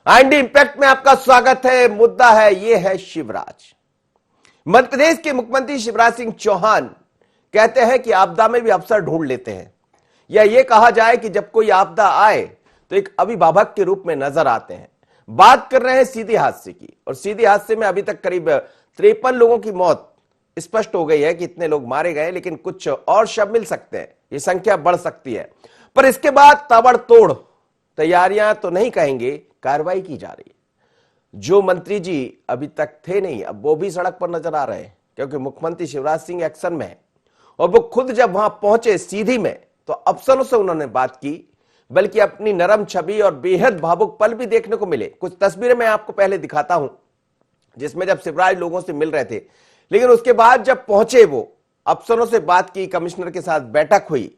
IND impact में आपका स्वागत है। मुद्दा है, ये है शिवराज। मध्य प्रदेश के मुख्यमंत्री शिवराज सिंह चौहान कहते हैं कि आपदा में भी अवसर ढूंढ लेते हैं, या ये कहा जाए कि जब कोई आपदा आए तो एक अभिभावक के रूप में नजर आते हैं। बात कर रहे हैं सीधी हादसे की, और सीधी हादसे में अभी तक करीब 53 लोगों की मौत स्पष्ट हो गई है कि इतने लोग मारे गए, लेकिन कुछ और शव मिल सकते हैं, ये संख्या बढ़ सकती है। पर इसके बाद ताबड़तोड़ तैयारियां तो नहीं कहेंगे, कार्रवाई की जा रही है। जो मंत्री जी अभी तक थे नहीं, अब वो भी सड़क पर नजर आ रहे हैं, क्योंकि मुख्यमंत्री शिवराज सिंह एक्शन में है। और वो खुद जब वहां पहुंचे सीधी में, तो अफसरों से उन्होंने बात की, बल्कि अपनी नरम छवि और बेहद भावुक पल भी देखने को मिले। कुछ तस्वीरें मैं आपको पहले दिखाता हूं, जिसमें जब शिवराज लोगों से मिल रहे थे, लेकिन उसके बाद जब पहुंचे, वो अफसरों से बात की, कमिश्नर के साथ बैठक हुई,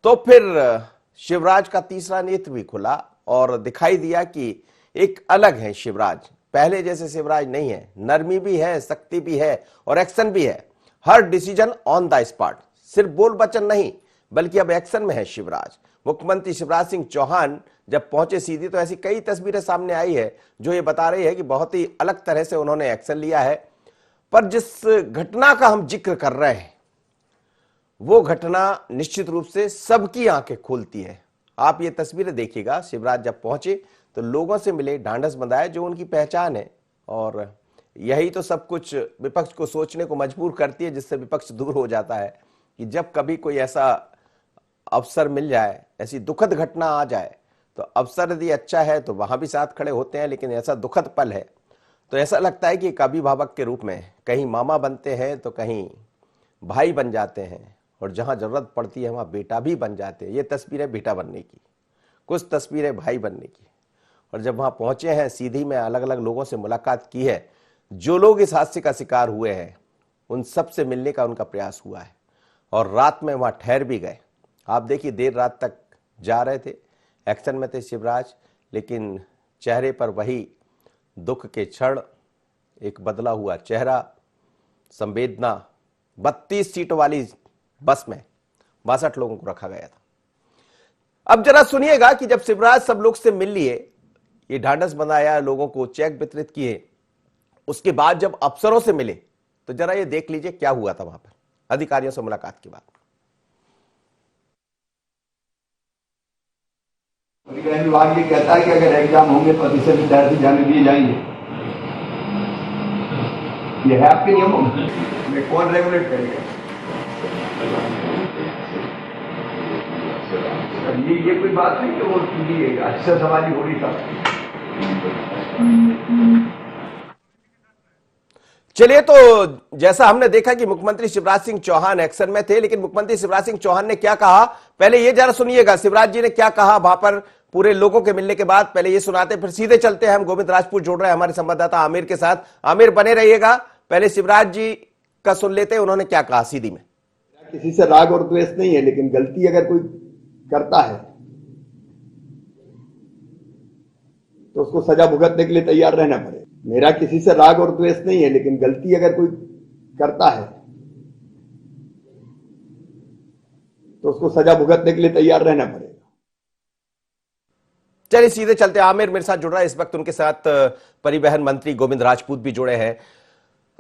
तो फिर शिवराज का तीसरा नेत्र भी खुला और दिखाई दिया कि एक अलग है शिवराज। पहले जैसे शिवराज नहीं है, नरमी भी है, शक्ति भी है और एक्शन भी है। हर डिसीजन ऑन द स्पॉट, सिर्फ बोल वचन नहीं, बल्कि अब एक्शन में है शिवराज। मुख्यमंत्री शिवराज सिंह चौहान जब पहुंचे सीधी, तो ऐसी कई तस्वीरें सामने आई है जो ये बता रही है कि बहुत ही अलग तरह से उन्होंने एक्शन लिया है। पर जिस घटना का हम जिक्र कर रहे हैं, वो घटना निश्चित रूप से सबकी आंखें खोलती है। आप ये तस्वीरें देखिएगा, शिवराज जब पहुंचे तो लोगों से मिले, ढांढस बंधाया, जो उनकी पहचान है। और यही तो सब कुछ विपक्ष को सोचने को मजबूर करती है, जिससे विपक्ष दूर हो जाता है कि जब कभी कोई ऐसा अवसर मिल जाए, ऐसी दुखद घटना आ जाए, तो अवसर यदि अच्छा है तो वहां भी साथ खड़े होते हैं, लेकिन ऐसा दुखद पल है तो ऐसा लगता है कि एक अभिभावक के रूप में कहीं मामा बनते हैं तो कहीं भाई बन जाते हैं, और जहां जरूरत पड़ती है वहां बेटा भी बन जाते हैं। ये तस्वीरें बेटा बनने की, कुछ तस्वीरें भाई बनने की। और जब वहां पहुंचे हैं सीधी में, अलग अलग लोगों से मुलाकात की है, जो लोग इस हादसे का शिकार हुए हैं उन सब से मिलने का उनका प्रयास हुआ है, और रात में वहां ठहर भी गए। आप देखिए, देर रात तक जा रहे थे, एक्शन में थे शिवराज, लेकिन चेहरे पर वही दुख के क्षण, एक बदला हुआ चेहरा, संवेदना। 32 सीट वाली बस में 62 लोगों को रखा गया था। अब जरा सुनिएगा कि जब शिवराज सब लोग से मिल लिए, ये ढांढस बंधाया, लोगों को चेक वितरित किए, उसके बाद जब अफसरों से मिले, तो जरा ये देख लीजिए क्या हुआ था वहां पर अधिकारियों से मुलाकात के बाद। परिवहन विभाग ये कहता है कि अगर एग्जाम होंगे प्रतिशत विद्यार्थी जाने दिए जाएंगे। ये है आपके नियमों में, कौन रेगुलेट करेगा? ये कोई बात नहीं कि वो अच्छा सवाल ही हो रही था। चलिए, तो जैसा हमने देखा कि मुख्यमंत्री शिवराज सिंह चौहान एक्शन में थे, लेकिन मुख्यमंत्री शिवराज सिंह चौहान ने क्या कहा, पहले ये जरा सुनिएगा। शिवराज जी ने क्या कहा वहां पर पूरे लोगों के मिलने के बाद, पहले ये सुनाते, फिर सीधे चलते हैं। हम गोविंद राजपूत जोड़ रहे हैं हमारे संवाददाता आमिर के साथ। आमिर, बने रहिएगा। पहले शिवराज जी का सुन लेते हैं, उन्होंने क्या कहा सीधी में। किसी से राग और द्वेष नहीं है, लेकिन गलती अगर कोई करता है तो उसको सजा भुगतने के लिए तैयार रहना पड़ेगा। मेरा किसी से राग और द्वेष नहीं है, लेकिन गलती अगर कोई करता है तो उसको सजा भुगतने के लिए तैयार रहना पड़ेगा। चलिए सीधे चलते। आमिर मेरे साथ जुड़ रहा है इस वक्त, उनके साथ परिवहन मंत्री गोविंद राजपूत भी जुड़े हैं।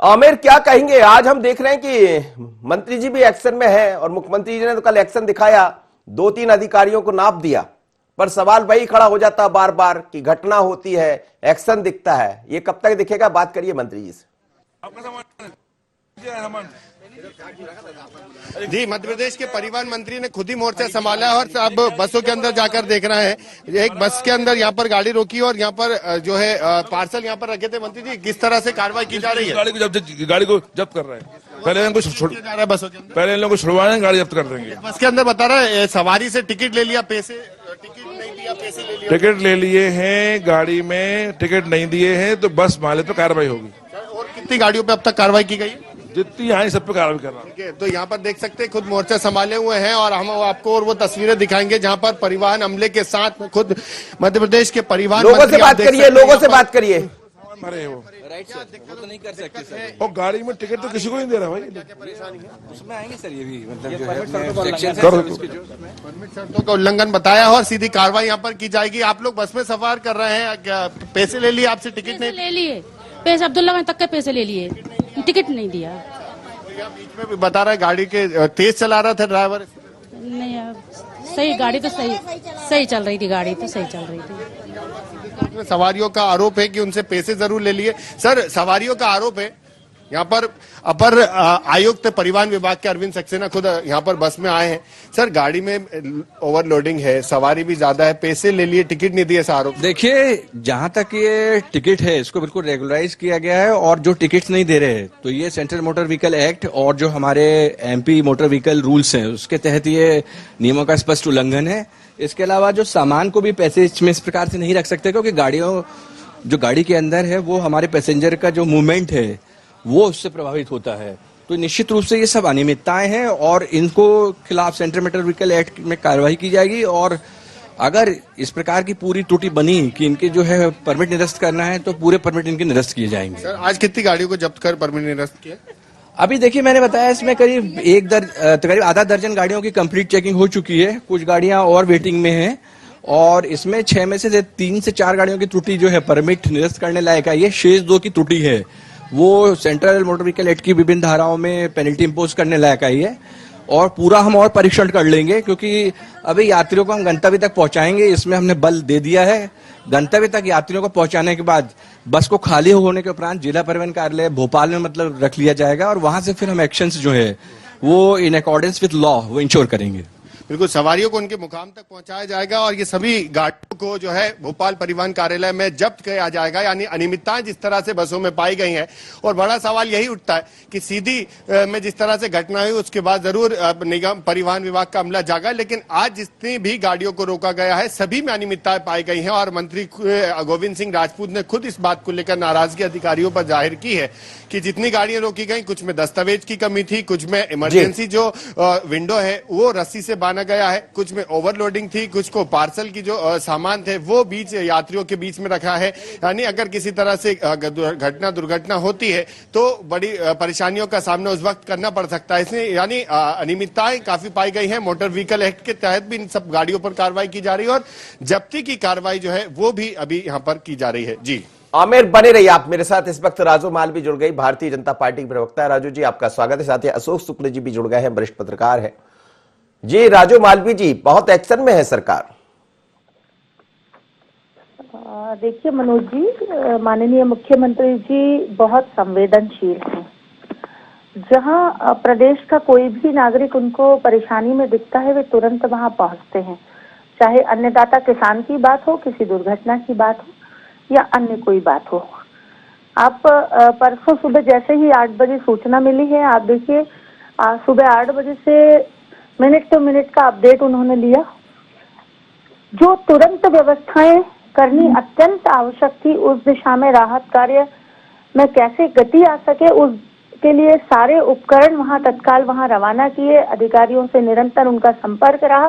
आमिर, क्या कहेंगे? आज हम देख रहे हैं कि मंत्री जी भी एक्शन में है, और मुख्यमंत्री जी ने तो कल एक्शन दिखाया, 2-3 अधिकारियों को नाप दिया, पर सवाल वही खड़ा हो जाता बार बार कि घटना होती है, एक्शन दिखता है, ये कब तक दिखेगा? बात करिए मंत्री जी से। जी, मध्य प्रदेश के परिवहन मंत्री ने खुद ही मोर्चा संभाला है और अब बसों के अंदर जाकर देख रहे हैं। एक बस के अंदर यहाँ पर गाड़ी रोकी और यहाँ पर जो है पार्सल यहाँ पर रखे थे। मंत्री जी, किस तरह से कार्रवाई की जा रही है? गाड़ी को जब्त कर रहे हैं। पहले इनको बसों के अंदर, पहले इन लोगों को छुड़वाएं, गाड़ी जब्त कर देंगे। बस के अंदर बता रहा है सवारी से टिकट ले लिया, पैसे टिकट नहीं दिया, पैसे ले लिया, टिकट ले लिए हैं, गाड़ी में टिकट नहीं दिए हैं, तो बस माले पर कार्रवाई होगी। और कितनी गाड़ियों पे अब तक कार्रवाई की गई? जितनी आई सब पे कार्रवाई कर रहा हूँ। ठीक है, तो यहाँ पर देख सकते हैं खुद मोर्चा संभाले हुए हैं, और हम आपको और वो तस्वीरें दिखाएंगे जहाँ पर परिवहन अमले के साथ खुद मध्य प्रदेश के परिवहन लोगों से बात करिए, लोगों से बात करिए। भरे वो राइट सर, वो तो नहीं कर सकते सर। और गाड़ी में टिकट तो किसी को नहीं दे रहा भाई। उसमें आएंगे सर ये भी, मतलब जो है सेक्शन करो। परमिट शर्तों का उल्लंघन बताया और सीधी कार्रवाई यहाँ पर की जाएगी। आप लोग बस में सफर कर रहे हैं, क्या पैसे ले लिए आपसे, टिकट पैसे नहीं? ले लिए, पैसे अब्दुल्ला तक के पैसे ले लिए, टिकट नहीं दिया। यहाँ बीच में भी बता रहा है गाड़ी के तेज चला रहा था ड्राइवर। नहीं अब सही, गाड़ी तो सही चल रही थी, गाड़ी तो सही चल रही थी। सवारियों का आरोप है कि उनसे पैसे जरूर ले लिए। सर, सवारियों का आरोप है, यहाँ पर अपर आयुक्त परिवहन विभाग के अरविंद सक्सेना खुद यहाँ पर बस में आए हैं। सर, गाड़ी में ओवरलोडिंग है, सवारी भी ज्यादा है, पैसे ले लिए, टिकट नहीं दिए, ऐसा आरोप। देखिए, जहां तक ये टिकट है इसको बिल्कुल रेगुलराइज किया गया है, और जो टिकट्स नहीं दे रहे हैं तो ये सेंट्रल मोटर व्हीकल एक्ट और जो हमारे एमपी मोटर व्हीकल रूल्स हैं उसके तहत ये नियमों का स्पष्ट उल्लंघन है। इसके अलावा जो सामान को भी पैसे में इस प्रकार से नहीं रख सकते, क्योंकि जो गाड़ी के अंदर है वो हमारे पैसेंजर का जो मूवमेंट है वो उससे प्रभावित होता है। तो निश्चित रूप से ये सब अनियमितताएं हैं और इनको खिलाफ सेंट्रल मोटर व्हीकल एक्ट में कार्रवाई की जाएगी। और अगर इस प्रकार की पूरी त्रुटि बनी कि इनके जो है परमिट निरस्त करना है तो पूरे परमिट इनके निरस्त किए जाएंगे। सर, आज कितनी गाड़ियों को जब्त कर परमिट निरस्त किया? अभी देखिए, मैंने बताया इसमें करीब आधा दर्जन गाड़ियों की कंप्लीट चेकिंग हो चुकी है, कुछ गाड़ियां और वेटिंग में हैं, और इसमें 6 में से 3 से 4 गाड़ियों की त्रुटि जो है परमिट निरस्त करने लायक है। ये शेष 2 की त्रुटि है, वो सेंट्रल मोटर व्हीकल एक्ट की विभिन्न धाराओं में पेनल्टी इंपोज करने लायक आई है। और पूरा हम और परीक्षण कर लेंगे, क्योंकि अभी यात्रियों को हम गंतव्य तक पहुंचाएंगे, इसमें हमने बल दे दिया है। गंतव्य तक यात्रियों को पहुंचाने के बाद बस को खाली होने के उपरांत जिला परिवहन कार्यालय भोपाल में मतलब रख लिया जाएगा, और वहां से फिर हम एक्शंस जो है वो इन अकॉर्डेंस विद लॉ वो इंश्योर करेंगे। बिल्कुल, सवारियों को उनके मुकाम तक पहुंचाया जाएगा और ये सभी गाड़ियों को जो है भोपाल परिवहन कार्यालय में जब्त किया जाएगा। यानी अनियमितताएं जिस तरह से बसों में पाई गई हैं, और बड़ा सवाल यही उठता है कि सीधी में जिस तरह से घटना हुई उसके बाद जरूर निगम परिवहन विभाग का अमला जागा, लेकिन आज जितनी भी गाड़ियों को रोका गया है सभी में अनियमितताएं पाई गई हैं। और मंत्री गोविंद सिंह राजपूत ने खुद इस बात को लेकर नाराजगी अधिकारियों पर जाहिर की है कि जितनी गाड़ियां रोकी गई, कुछ में दस्तावेज की कमी थी, कुछ में इमरजेंसी जो विंडो है वो रस्सी से बांधा गया है, कुछ में ओवरलोडिंग थी, कुछ को पार्सल की जो सामान थे वो बीच यात्रियों के बीच में रखा है। यानी अगर किसी तरह से दुर्घटना होती है तो बड़ी परेशानियों का सामना उस वक्त करना पड़ सकता है। इसलिए यानी अनियमितताएं काफी पाई गई हैं। मोटर व्हीकल एक्ट के तहत भी इन सब गाड़ियों पर कार्रवाई की जा रही है और जब्ती की कार्रवाई जो है वो भी अभी यहाँ पर की जा रही है। जी आमिर, बने रहिए आप मेरे साथ। इस वक्त राजू मालवी जुड़ गई, भारतीय जनता पार्टी के प्रवक्ता है। राजू जी, आपका स्वागत है। साथ ही अशोक शुक्ल जी भी जुड़ गए हैं, वरिष्ठ पत्रकार है। जी राजू मालवी जी, बहुत एक्शन में है सरकार। देखिए मनोज जी, माननीय मुख्यमंत्री जी बहुत संवेदनशील हैं। जहां प्रदेश का कोई भी नागरिक उनको परेशानी में दिखता है वे तुरंत वहां पहुंचते हैं, चाहे अन्नदाता किसान की बात हो, किसी दुर्घटना की बात हो या अन्य कोई बात हो। आप परसों सुबह जैसे ही 8 बजे सूचना मिली है, आप देखिए सुबह 8 बजे से मिनट टू मिनट का अपडेट उन्होंने लिया। जो तुरंत व्यवस्थाएं करनी अत्यंत आवश्यक थी, उस दिशा में राहत कार्य में कैसे गति आ सके उसके लिए सारे उपकरण वहां तत्काल वहां रवाना किए। अधिकारियों से निरंतर उनका संपर्क रहा।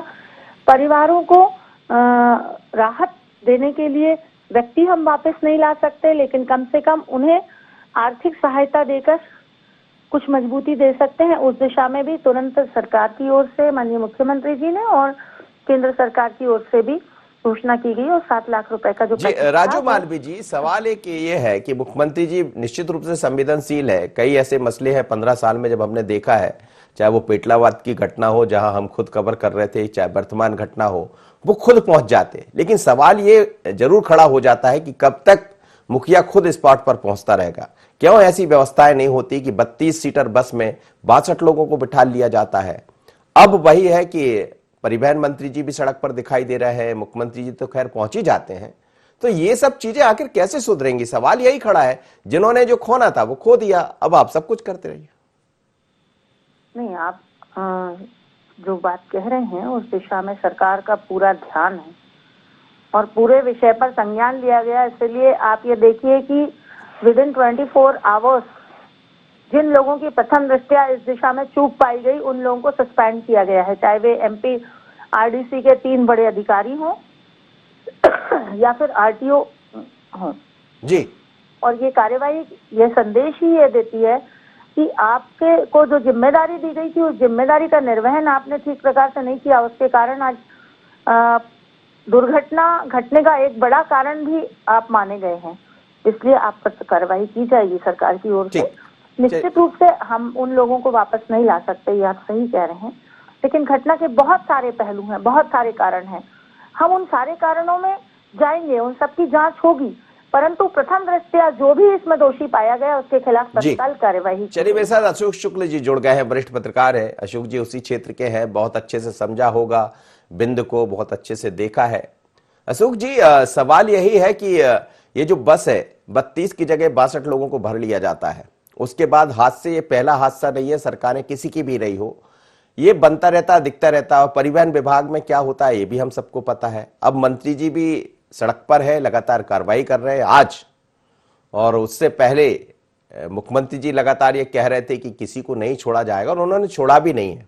परिवारों को राहत देने के लिए व्यक्ति हम वापस नहीं ला सकते, लेकिन कम से कम उन्हें आर्थिक सहायता देकर कुछ मजबूती दे सकते हैं। उस दिशा में भी तुरंत सरकार की ओर से माननीय मुख्यमंत्री जी ने और केंद्र सरकार की ओर से भी घोषणा की गई और 7 लाख रुपए का जो राजू मालवी जी, सवाल एक ये है कि मुख्यमंत्री जी निश्चित रूप से संवेदनशील है। कई ऐसे मसले हैं 15 साल में जब हमने देखा है, चाहे वो पेटलावाद की घटना हो जहां हम खुद कवर कर रहे थे, चाहे वर्तमान घटना हो, वो खुद पहुंच जाते। लेकिन सवाल ये जरूर खड़ा हो जाता है कि कब तक मुखिया खुद स्पॉट पर पहुंचता रहेगा। क्यों ऐसी व्यवस्थाएं नहीं होती कि 32 सीटर बस में 62 लोगों को बिठा लिया जाता है। अब वही है कि परिवहन मंत्री जी भी सड़क पर दिखाई दे रहे हैं, मुख्यमंत्री जी तो खैर पहुंच ही जाते हैं। तो ये सब चीजें आखिर कैसे सुधरेंगी? सवाल यही खड़ा है। जिन्होंने जो खोना था वो खो दिया, अब आप सब कुछ करते रहिए। नहीं, आप जो बात कह रहे हैं उस दिशा में सरकार का पूरा ध्यान है और पूरे विषय पर संज्ञान लिया गया। इसलिए आप ये देखिए कि विद इन 24 आवर्स जिन लोगों की प्रथम दृष्टया इस दिशा में चूक पाई गई उन लोगों को सस्पेंड किया गया है, चाहे वे एमपी आरडीसी के 3 बड़े अधिकारी हों या फिर आरटीओ हों जी। और ये कार्यवाही ये संदेश ही ये देती है कि आपके को जो जिम्मेदारी दी गई थी उस जिम्मेदारी का निर्वहन आपने ठीक प्रकार से नहीं किया, उसके कारण आज दुर्घटना घटने का एक बड़ा कारण भी आप माने गए हैं, इसलिए आप पर कार्रवाई की जाएगी सरकार की ओर से। निश्चित रूप से हम उन लोगों को वापस नहीं ला सकते, ये आप सही कह रहे हैं, लेकिन घटना के बहुत सारे पहलू हैं, बहुत सारे कारण हैं। हम उन सारे कारणों में जाएंगे, उन सबकी जांच होगी, परंतु प्रथम दृष्टया जो भी इसमें दोषी पाया गया उसके खिलाफ तत्काल कार्यवाही। चलिए, मेरे साथ अशोक शुक्ल जी जुड़ गए हैं, वरिष्ठ पत्रकार है। अशोक जी उसी क्षेत्र के हैं, बहुत अच्छे से समझा होगा, बिंद को बहुत अच्छे से देखा है। अशोक जी, सवाल यही है कि ये जो बस है 32 की जगह 62 लोगों को भर लिया जाता है, उसके बाद हादसे, ये पहला हादसा नहीं है, सरकारें किसी की भी रही हो, ये बनता रहता, दिखता रहता। और परिवहन विभाग में क्या होता है ये भी हम सबको पता है। अब मंत्री जी भी सड़क पर है, लगातार कार्रवाई कर रहे हैं आज, और उससे पहले मुख्यमंत्री जी लगातार ये कह रहे थे कि किसी को नहीं छोड़ा जाएगा, और उन्होंने छोड़ा भी नहीं है।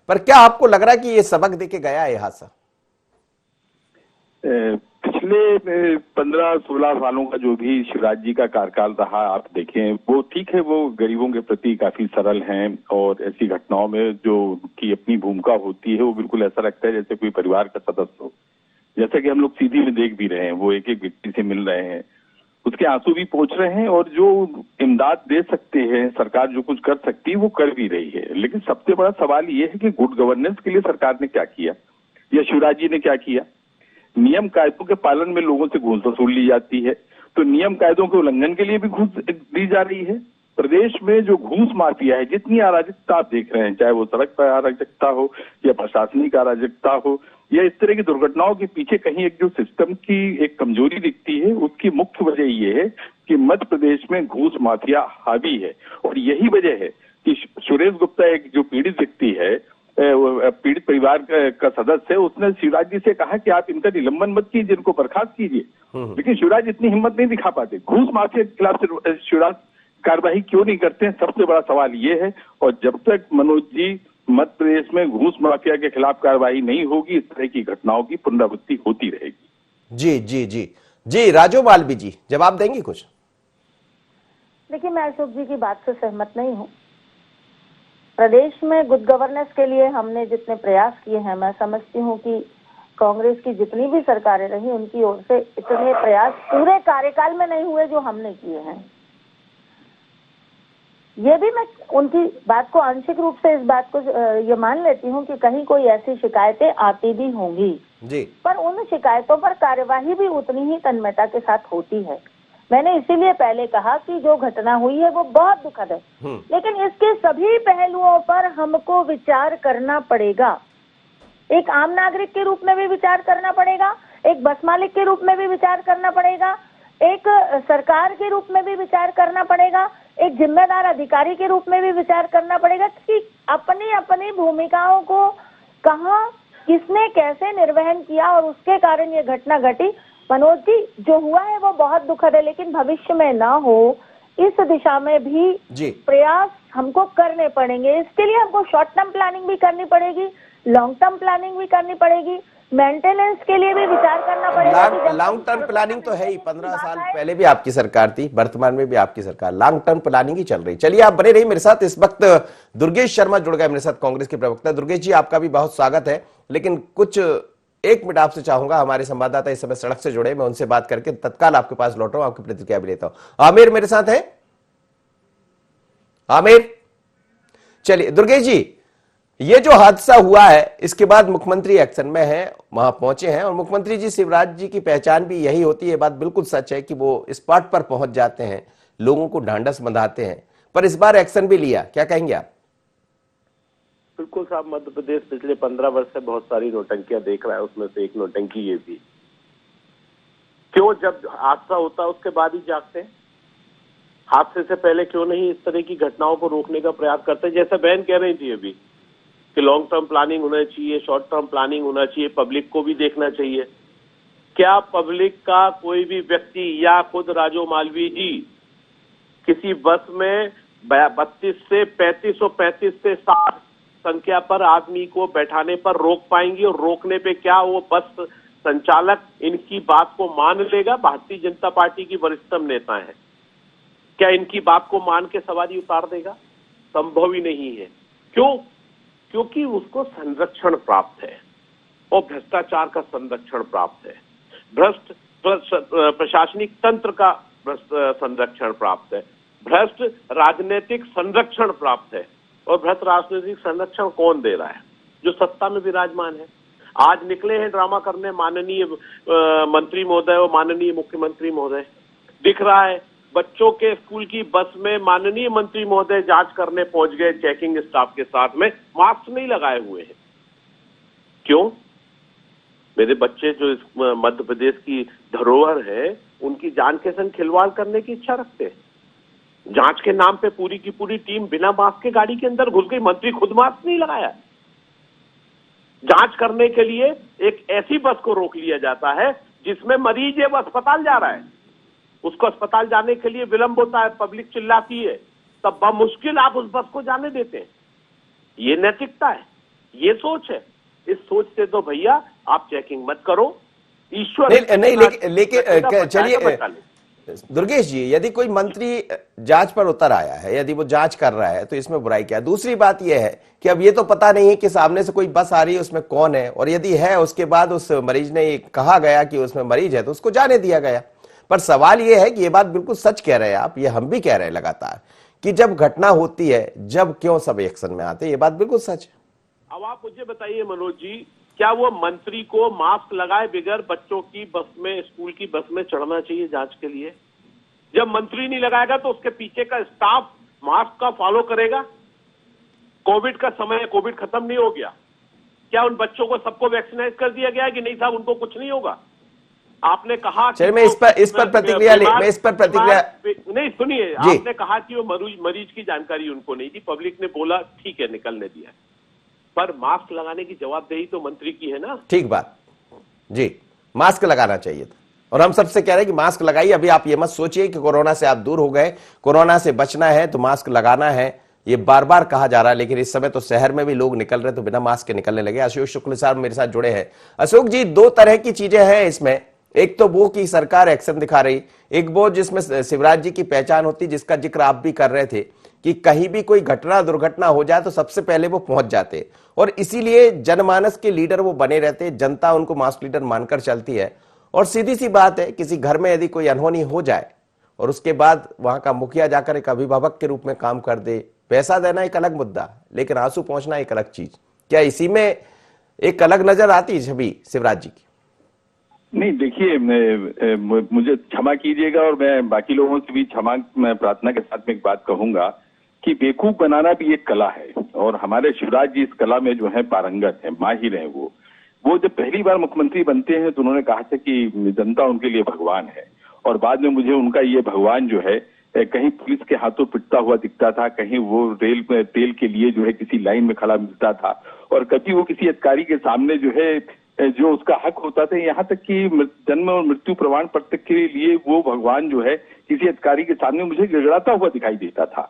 पर क्या आपको लग रहा है कि ये सबक देके गया है हादसा? पिछले 15-16 सालों का जो भी शिवराज जी का कार्यकाल रहा, आप देखें, वो ठीक है, वो गरीबों के प्रति काफी सरल हैं, और ऐसी घटनाओं में जो की अपनी भूमिका होती है वो बिल्कुल ऐसा लगता है जैसे कोई परिवार का सदस्य हो। जैसा कि हम लोग सीधी में देख भी रहे हैं, वो एक एक व्यक्ति से मिल रहे हैं, उसके आंसू भी पहुंच रहे हैं, और जो इमदाद दे सकते हैं सरकार, जो कुछ कर सकती है वो कर भी रही है। लेकिन सबसे बड़ा सवाल ये है कि गुड गवर्नेंस के लिए सरकार ने क्या किया, या शिवराज जी ने क्या किया। नियम कायदों के पालन में लोगों से घूस वसूल ली जाती है, तो नियम कायदों के उल्लंघन के लिए भी घूस दी जा रही है। प्रदेश में जो घूस माफिया है, जितनी अराजकता आप देख रहे हैं, चाहे वो सड़क पर अराजकता हो या प्रशासनिक अराजकता हो या इस तरह की दुर्घटनाओं के पीछे कहीं एक जो सिस्टम की एक कमजोरी दिखती है, उसकी मुख्य वजह ये है कि मध्य प्रदेश में घूस माफिया हावी है। और यही वजह है कि सुरेश गुप्ता, एक जो पीड़ित व्यक्ति है, पीड़ित परिवार का सदस्य है, उसने शिवराज जी से कहा कि आप इनका निलंबन मत कीजिए, इनको बर्खास्त कीजिए। लेकिन शिवराज इतनी हिम्मत नहीं दिखा पाते। घूस माफिया के खिलाफ शिवराज कार्रवाई क्यों नहीं करते हैं, सबसे बड़ा सवाल ये है। और जब तक मनोज जी मध्य प्रदेश में घूस माफिया के खिलाफ कार्रवाई नहीं होगी, इस तरह की घटनाओं की पुनरावृत्ति होती रहेगी। जी जी जी जी, राजू मालवी जी जवाब देंगी कुछ? देखिए, मैं अशोक जी की बात से सहमत नहीं हूँ। प्रदेश में गुड गवर्नेंस के लिए हमने जितने प्रयास किए हैं, मैं समझती हूँ कि कांग्रेस की जितनी भी सरकारें रही उनकी ओर से इतने प्रयास पूरे कार्यकाल में नहीं हुए जो हमने किए हैं। ये भी मैं उनकी बात को आंशिक रूप से इस बात को ये मान लेती हूँ कि कहीं कोई ऐसी शिकायतें आती भी होंगी जी, पर उन शिकायतों पर कार्यवाही भी उतनी ही तन्मयता के साथ होती है। मैंने इसीलिए पहले कहा कि जो घटना हुई है वो बहुत दुखद है, लेकिन इसके सभी पहलुओं पर हमको विचार करना पड़ेगा। एक आम नागरिक के रूप में भी विचार करना पड़ेगा, एक बस मालिक के रूप में भी विचार करना पड़ेगा, एक सरकार के रूप में भी विचार करना पड़ेगा, एक जिम्मेदार अधिकारी के रूप में भी विचार करना पड़ेगा कि अपनी अपनी भूमिकाओं को कहाँ किसने कैसे निर्वहन किया और उसके कारण ये घटना घटी। मनोज जी, जो हुआ है वो बहुत दुखद है, लेकिन भविष्य में ना हो इस दिशा में भी प्रयास हमको करने पड़ेंगे। इसके लिए हमको शॉर्ट टर्म प्लानिंग भी करनी पड़ेगी, लॉन्ग टर्म प्लानिंग भी करनी पड़ेगी, मेंटेनेंस के लिए भी विचार करना पड़ेगा। लॉन्ग टर्म प्लानिंग तो है ही, 15 साल पहले भी आपकी सरकार थी, वर्तमान में भी आपकी सरकार, लॉन्ग टर्म प्लानिंग ही चल रही। चलिए, आप बने रहिए मेरे साथ। इस वक्त दुर्गेश शर्मा जुड़ गए मेरे साथ, कांग्रेस के प्रवक्ता। दुर्गेश जी, आपका भी बहुत स्वागत है, लेकिन कुछ 1 मिनट आपसे चाहूंगा, हमारे संवाददाता इस समय सड़क से जुड़े, मैं उनसे बात करके तत्काल आपके पास लौट रहा हूं, आपकी प्रतिक्रिया भी लेता हूं। आमिर मेरे साथ है? आमिर, चलिए दुर्गेश जी, ये जो हादसा हुआ है इसके बाद मुख्यमंत्री एक्शन में हैं, वहां पहुंचे हैं, और मुख्यमंत्री जी शिवराज जी की पहचान भी यही होती है, बात बिल्कुल सच है कि वो स्पॉट पर पहुंच जाते हैं, लोगों को ढांढस बंधाते हैं, पर इस बार एक्शन भी लिया, क्या कहेंगे आप? बिल्कुल साहब, मध्य प्रदेश पिछले 15 वर्ष से बहुत सारी नौटंकियां देख रहा है, उसमें से एक नौटंकी ये भी। क्यों जब हादसा होता है उसके बाद ही जागते हैं? हादसे से पहले क्यों नहीं इस तरह की घटनाओं को रोकने का प्रयास करते? जैसे बहन कह रही थी अभी कि लॉन्ग टर्म प्लानिंग होना चाहिए, शॉर्ट टर्म प्लानिंग होना चाहिए, पब्लिक को भी देखना चाहिए। क्या पब्लिक का कोई भी व्यक्ति या खुद राजू मालवी जी किसी बस में 32 से 35 और 35 से 60 संख्या पर आदमी को बैठाने पर रोक पाएंगी? और रोकने पे क्या वो बस संचालक इनकी बात को मान लेगा? भारतीय जनता पार्टी की वरिष्ठतम नेता है, क्या इनकी बात को मान के सवारी उतार देगा? संभव ही नहीं है। क्यों? क्योंकि उसको संरक्षण प्राप्त है और भ्रष्टाचार का संरक्षण प्राप्त है, भ्रष्ट प्रशासनिक तंत्र का संरक्षण प्राप्त है, भ्रष्ट राजनीतिक संरक्षण प्राप्त है। और भ्रष्ट राजनीतिक संरक्षण कौन दे रहा है? जो सत्ता में विराजमान है। आज निकले हैं ड्रामा करने माननीय मंत्री महोदय और माननीय मुख्यमंत्री महोदय। दिख रहा है बच्चों के स्कूल की बस में माननीय मंत्री महोदय जांच करने पहुंच गए चेकिंग स्टाफ के साथ में, मास्क नहीं लगाए हुए हैं। क्यों? मेरे बच्चे जो इस मध्य प्रदेश की धरोहर है, उनकी जान के संग खिलवाड़ करने की इच्छा रखते हैं। जांच के नाम पे पूरी की पूरी टीम बिना मास्क के गाड़ी के अंदर घुस गई। मंत्री खुद मास्क नहीं लगाया। जांच करने के लिए एक ऐसी बस को रोक लिया जाता है जिसमें मरीज है, वो अस्पताल जा रहा है। उसको अस्पताल जाने के लिए विलंब होता है, पब्लिक चिल्लाती है, तब बमुश्किल आप उस बस को जाने देते हैं। ये नैतिकता है, ये सोच है। इस सोच से तो भैया आप चेकिंग मत करो। ईश्वर नहीं, लेकिन चलिए दुर्गेश जी, यदि कोई मंत्री जांच पर उतर आया है, यदि वो जांच कर रहा है, तो इसमें बुराई क्या है? दूसरी बात यह है कि अब ये तो पता नहीं है कि सामने से कोई बस आ रही है, उसमें कौन है, और यदि है उसके बाद उस मरीज ने कहा गया कि उसमें मरीज है तो उसको जाने दिया गया। पर सवाल यह है कि ये बात बिल्कुल सच कह रहे हैं आप, ये हम भी कह रहे हैं लगातार कि जब घटना होती है, जब क्यों सब एक्शन में आते हैं, ये बात बिल्कुल सच है। अब आप मुझे बताइए मनोज जी, क्या वो मंत्री को मास्क लगाए बगैर बच्चों की बस में, स्कूल की बस में चढ़ना चाहिए जांच के लिए? जब मंत्री नहीं लगाएगा तो उसके पीछे का स्टाफ मास्क का फॉलो करेगा। कोविड का समय है, कोविड खत्म नहीं हो गया। क्या उन बच्चों को सबको वैक्सीनाइज कर दिया गया है कि नहीं साहब उनको कुछ नहीं होगा? आपने कहा चलिए मैं इस पर प्रतिक्रिया नहीं, सुनिए, आपने कहा कि वो मरीज की जानकारी उनको नहीं दी, पब्लिक ने बोला ठीक है निकलने दिया, पर मास्क लगाने की जवाबदेही तो मंत्री की है ना। ठीक बात जी, मास्क लगाना चाहिए था, और हम सबसे कह रहे हैं कि मास्क लगाइए। अभी आप ये मत सोचिए कि कोरोना से आप दूर हो गए, कोरोना से बचना है तो मास्क लगाना है, ये बार बार कहा जा रहा है, लेकिन इस समय तो शहर में भी लोग निकल रहे तो बिना मास्क के निकलने लगे। अशोक शुक्ल साहब मेरे साथ जुड़े हैं। अशोक जी, दो तरह की चीजें हैं इसमें, एक तो वो कि सरकार एक्शन दिखा रही, एक वो जिसमें शिवराज जी की पहचान होती, जिसका जिक्र आप भी कर रहे थे कि कहीं भी कोई घटना दुर्घटना हो जाए तो सबसे पहले वो पहुंच जाते, और इसीलिए जनमानस के लीडर वो बने रहते, जनता उनको मास लीडर मानकर चलती है। और सीधी सी बात है, किसी घर में यदि कोई अनहोनी हो जाए और उसके बाद वहां का मुखिया जाकर एक अभिभावक के रूप में काम कर दे, पैसा देना एक अलग मुद्दा, लेकिन आंसू पहुंचना एक अलग चीज, क्या इसी में एक अलग नजर आती छवि शिवराज जी की? नहीं, देखिए, मुझे क्षमा कीजिएगा और मैं बाकी लोगों से भी क्षमा प्रार्थना के साथ में एक बात कहूंगा कि बेवकूफ बनाना भी एक कला है, और हमारे शिवराज जी इस कला में जो है पारंगत है, माहिर हैं। वो जब पहली बार मुख्यमंत्री बनते हैं तो उन्होंने कहा था कि जनता उनके लिए भगवान है, और बाद में मुझे उनका ये भगवान जो है कहीं पुलिस के हाथों पिटता हुआ दिखता था, कहीं वो तेल के लिए जो है किसी लाइन में खड़ा मिलता था, और कभी वो किसी अधिकारी के सामने जो है जो उसका हक होता था, यहाँ तक कि जन्म और मृत्यु प्रमाण पत्र के लिए वो भगवान जो है किसी अधिकारी के सामने मुझे गिड़गिड़ाता हुआ दिखाई देता था।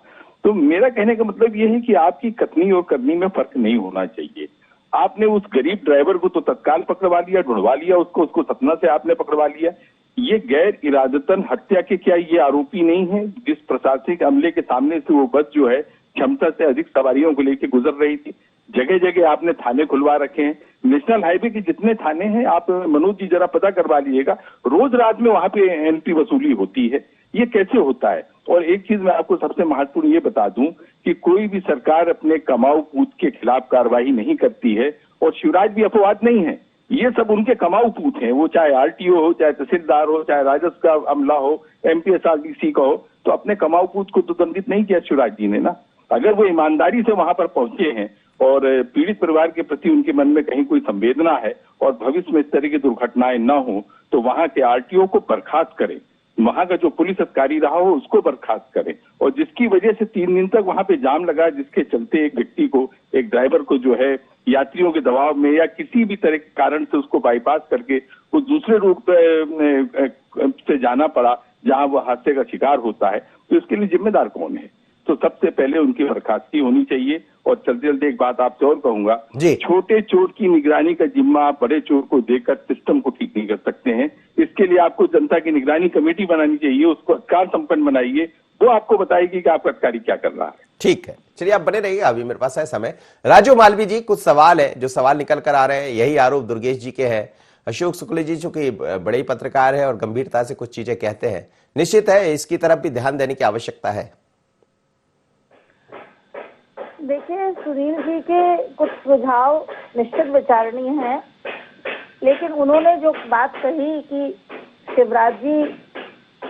तो मेरा कहने का मतलब ये है कि आपकी कथनी और करनी में फर्क नहीं होना चाहिए। आपने उस गरीब ड्राइवर को तो तत्काल पकड़वा लिया, ढूंढवा लिया उसको सतना से आपने पकड़वा लिया। ये गैर इरादतन हत्या के क्या ये आरोपी नहीं है? जिस प्रशासनिक अमले के सामने से वो बस जो है क्षमता से अधिक सवारियों को लेकर गुजर रही थी, जगह जगह आपने थाने खुलवा रखे हैं। नेशनल हाईवे के जितने थाने हैं, आप मनोज जी जरा पता करवा लीजिएगा, रोज रात में वहां पे एंट्री वसूली होती है। ये कैसे होता है? और एक चीज मैं आपको सबसे महत्वपूर्ण ये बता दूं कि कोई भी सरकार अपने कमाऊ पूत के खिलाफ कार्रवाई नहीं करती है, और शिवराज भी अपवाद नहीं है। ये सब उनके कमाऊ पूत हैं, वो चाहे आरटीओ हो, चाहे तहसीलदार हो, चाहे राजस्व का अमला हो, एमपीएसआरडीसी का हो, तो अपने कमाऊ पूत को तो दंडित नहीं किया शिवराज जी ने ना। अगर वो ईमानदारी से वहां पर पहुंचे हैं और पीड़ित परिवार के प्रति उनके मन में कहीं कोई संवेदना है और भविष्य में इस तरह की दुर्घटनाएं न हो, तो वहां के आरटीओ को बर्खास्त करें, वहां का जो पुलिस अधिकारी रहा हो उसको बर्खास्त करें। और जिसकी वजह से 3 दिन तक वहां पे जाम लगा, जिसके चलते एक व्यक्ति को, एक ड्राइवर को जो है यात्रियों के दबाव में या किसी भी तरह के कारण से उसको बाईपास करके वो दूसरे रूट से जाना पड़ा जहां वो हादसे का शिकार होता है, तो इसके लिए जिम्मेदार कौन है? तो सबसे पहले उनकी बर्खास्ती होनी चाहिए, और चलते चलते एक बात आपसे और कहूंगा जी। छोटे चोर की निगरानी का जिम्मा आप बड़े चोर को देकर सिस्टम को ठीक नहीं कर सकते हैं। इसके लिए आपको जनता की निगरानी कमेटी बनानी चाहिए, उसको अधिकार संपन्न बनाइए, वो आपको बताएगी कि आपका अधिकारी क्या कर रहा है। ठीक है, चलिए आप बने रहिएगा, अभी मेरे पास है समय। राजू मालवी जी, कुछ सवाल है, जो सवाल निकल कर आ रहे हैं, यही आरोप दुर्गेश जी के हैं। अशोक शुक्ल जी चूंकि बड़े ही पत्रकार है और गंभीरता से कुछ चीजें कहते हैं, निश्चित है इसकी तरफ भी ध्यान देने की आवश्यकता है। देखिए, सुनील जी के कुछ सुझाव निश्चित विचारणीय हैं, लेकिन उन्होंने जो बात कही कि शिवराज जी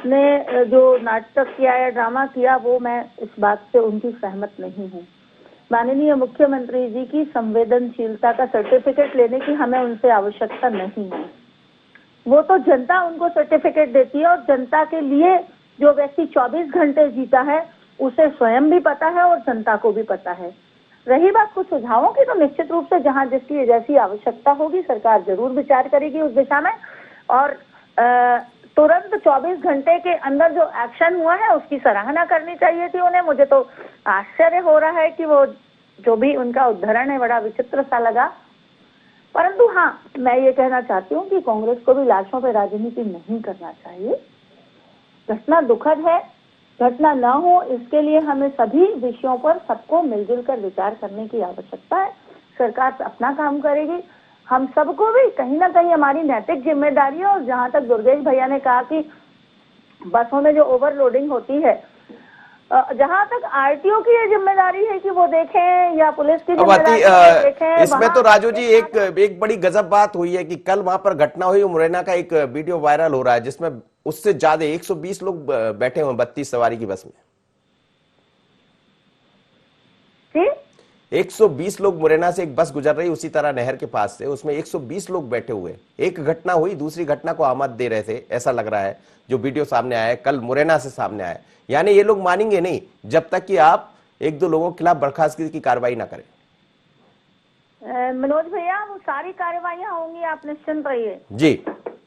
ने जो नाटक किया या ड्रामा किया, वो मैं इस बात से उनकी सहमत नहीं हूँ। माननीय मुख्यमंत्री जी की संवेदनशीलता का सर्टिफिकेट लेने की हमें उनसे आवश्यकता नहीं है। वो तो जनता उनको सर्टिफिकेट देती है, और जनता के लिए जो व्यक्ति 24 घंटे जीता है उसे स्वयं भी पता है और जनता को भी पता है। रही बात कुछ सुझावों की, तो निश्चित रूप से जहां जिसकी जैसी आवश्यकता होगी सरकार जरूर विचार करेगी उस दिशा में, और तुरंत 24 घंटे के अंदर जो एक्शन हुआ है उसकी सराहना करनी चाहिए थी उन्हें। मुझे तो आश्चर्य हो रहा है कि वो जो भी उनका उद्धरण है बड़ा विचित्र सा लगा। परंतु हाँ, मैं ये कहना चाहती हूँ कि कांग्रेस को भी लाशों पर राजनीति नहीं करना चाहिए। घटना दुखद है, घटना न हो इसके लिए हमें सभी विषयों पर सबको मिलजुल कर विचार करने की आवश्यकता है। सरकार अपना काम करेगी, हम सबको भी कहीं ना कहीं हमारी नैतिक जिम्मेदारी है। और जहां तक दुर्गेश भैया ने कहा कि बसों में जो ओवरलोडिंग होती है, जहां तक आरटीओ की ये जिम्मेदारी है कि वो देखें, या पुलिस की जिम्मेदारी देखें। इसमें तो राजू जी एक बड़ी गजब बात हुई है कि कल वहां पर घटना हुई, मुरैना का एक वीडियो वायरल हो रहा है जिसमें उससे ज्यादा 120 लोग बैठे हुए 32 सवारी की बस में। 120 लोग, मुरैना से एक बस गुजर रही उसी तरह नहर के पास से, उसमें 120 लोग बैठे हुए। एक घटना हुई, दूसरी घटना को आमद दे रहे थे, ऐसा लग रहा है जो वीडियो सामने आया है, कल मुरैना से सामने आया। यानी ये लोग मानेंगे नहीं जब तक कि आप एक दो लोगों के खिलाफ बर्खास्तगी की कार्रवाई ना करें। मनोज भैया, वो सारी कार्रवाइयां होंगी, आप निश्चिंत रहिए जी।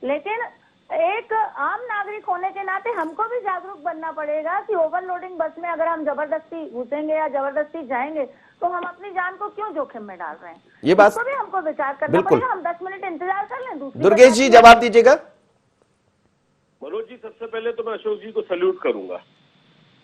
लेकिन एक आम नागरिक होने के नाते हमको भी जागरूक बनना पड़ेगा कि ओवरलोडिंग बस में अगर हम जबरदस्ती घुसेंगे या जबरदस्ती जाएंगे तो हम अपनी जान को क्यों जोखिम में डाल रहे हैं। ये बात भी हमको विचार करना पड़ेगा। हम 10 मिनट इंतजार कर लें। दूसरी दुर्गेश जी जवाब दीजिएगा। मनोज जी, सबसे पहले तो मैं अशोक जी को सैल्यूट करूंगा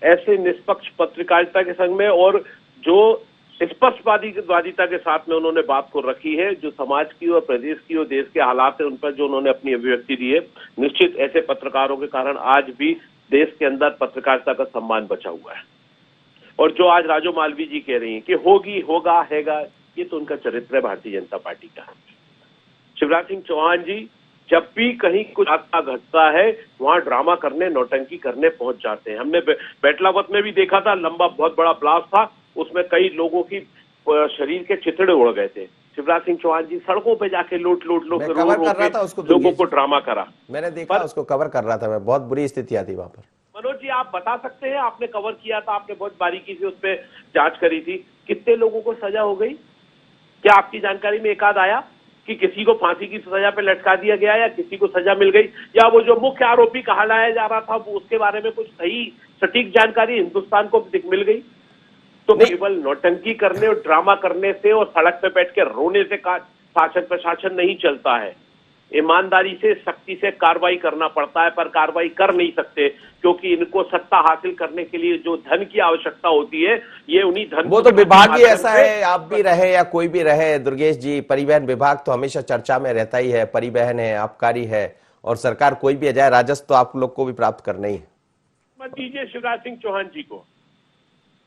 ऐसे निष्पक्ष पत्रकारिता के संग में, और जो स्पष्टवादिता के साथ में उन्होंने बात को रखी है, जो समाज की और प्रदेश की और देश के हालात है उन पर जो उन्होंने अपनी अभिव्यक्ति दी है। निश्चित ऐसे पत्रकारों के कारण आज भी देश के अंदर पत्रकारिता का सम्मान बचा हुआ है। और जो आज राजू मालवी जी कह रही हैं कि होगी, होगा, हैगा, ये तो उनका चरित्र है भारतीय जनता पार्टी का। शिवराज सिंह चौहान जी जब भी कहीं कुछ हादसा घटता है वहां ड्रामा करने, नौटंकी करने पहुंच जाते हैं। हमने बेटलावत में भी देखा था, लंबा बहुत बड़ा ब्लास्ट था, उसमें कई लोगों की शरीर के चिथड़े उड़ गए थे। शिवराज सिंह चौहान जी सड़कों पे जाके लोगों को ड्रामा करा। मैंने देखा, उसको कवर कर रहा था मैं, बहुत बुरी स्थितियां थी वहां पर। मनोज जी, आप बता सकते हैं, आपने कवर किया था, आपने बहुत बारीकी से उस पर जांच करी थी, कितने लोगों को सजा हो गई? क्या आपकी जानकारी में एक आध आया कि किसी को फांसी की सजा पे लटका दिया गया या किसी को सजा मिल गई, या वो जो मुख्य आरोपी कहलाया जा रहा था वो उसके बारे में कुछ सही सटीक जानकारी हिंदुस्तान को मिल गई? तो केवल नौटंकी करने और ड्रामा करने से और सड़क पे बैठ के रोने से शासन प्रशासन नहीं चलता है। ईमानदारी से, सख्ती से कार्रवाई करना पड़ता है, पर कार्रवाई कर नहीं सकते क्योंकि इनको सत्ता हासिल करने के लिए जो धन की आवश्यकता होती है, ये उन्हीं धन वो तो विभाग ही ऐसा है, आप भी रहे या कोई भी रहे दुर्गेश जी, परिवहन विभाग तो हमेशा चर्चा में रहता ही है। परिवहन है, आबकारी है, और सरकार कोई भी आ जाए, राजस्व तो आप लोग को भी प्राप्त करना ही है। मत दीजिए शिवराज सिंह चौहान जी को,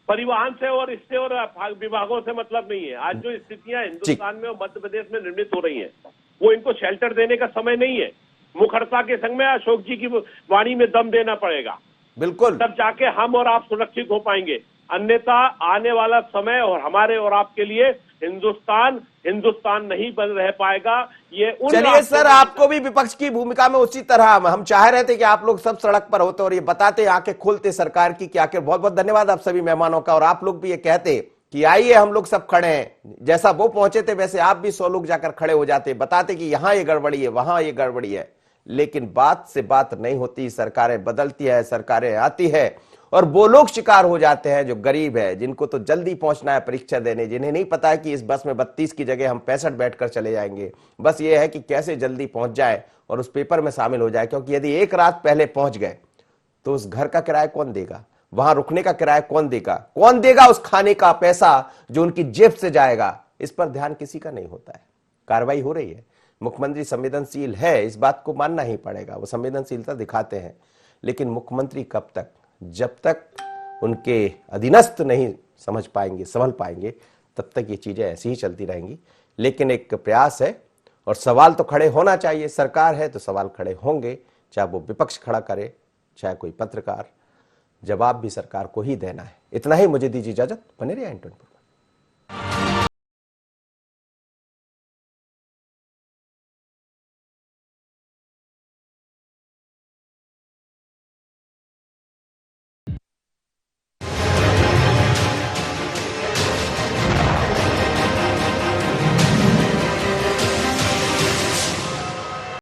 परिवहन से और इससे और विभागों से मतलब नहीं है। आज जो स्थितियां हिंदुस्तान में और मध्य प्रदेश में निर्मित हो रही हैं, वो इनको शेल्टर देने का समय नहीं है। मुखरता के संग में अशोक जी की वाणी में दम देना पड़ेगा, बिल्कुल, तब जाके हम और आप सुरक्षित हो पाएंगे। अन्यथा आने वाला समय और हमारे और आपके लिए हिंदुस्तान नहीं बन रह पाएगा। ये चलिए सर, आपको भी विपक्ष की भूमिका में उसी तरह हम चाह रहे थे कि आप लोग सब सड़क पर होते और ये बताते, आंखें खोलते सरकार की कि आखिर। बहुत बहुत धन्यवाद आप सभी मेहमानों का। और आप लोग भी ये कहते कि आइए हम लोग सब खड़े हैं, जैसा वो पहुंचे थे वैसे आप भी 100 लोग जाकर खड़े हो जाते, बताते कि यहां ये गड़बड़ी है, वहां ये गड़बड़ी है। लेकिन बात से बात नहीं होती, सरकारें बदलती है, सरकारें आती है और वो लोग शिकार हो जाते हैं जो गरीब है, जिनको तो जल्दी पहुंचना है परीक्षा देने, जिन्हें नहीं पता है कि इस बस में 32 की जगह हम 65 बैठकर चले जाएंगे। बस ये है कि कैसे जल्दी पहुंच जाए और उस पेपर में शामिल हो जाए, क्योंकि यदि एक रात पहले पहुंच गए तो उस घर का किराया कौन देगा, वहां रुकने का किराया कौन देगा उस खाने का पैसा जो उनकी जेब से जाएगा। इस पर ध्यान किसी का नहीं होता है। कार्रवाई हो रही है, मुख्यमंत्री संवेदनशील है, इस बात को मानना ही पड़ेगा, वो संवेदनशीलता दिखाते हैं। लेकिन मुख्यमंत्री कब तक, जब तक उनके अधीनस्थ नहीं समझ पाएंगे, संभल पाएंगे, तब तक ये चीजें ऐसी ही चलती रहेंगी। लेकिन एक प्रयास है और सवाल तो खड़े होना चाहिए। सरकार है तो सवाल खड़े होंगे, चाहे वो विपक्ष खड़ा करे चाहे कोई पत्रकार, जवाब भी सरकार को ही देना है। इतना ही, मुझे दीजिए इजाजत, बने रहिए N24।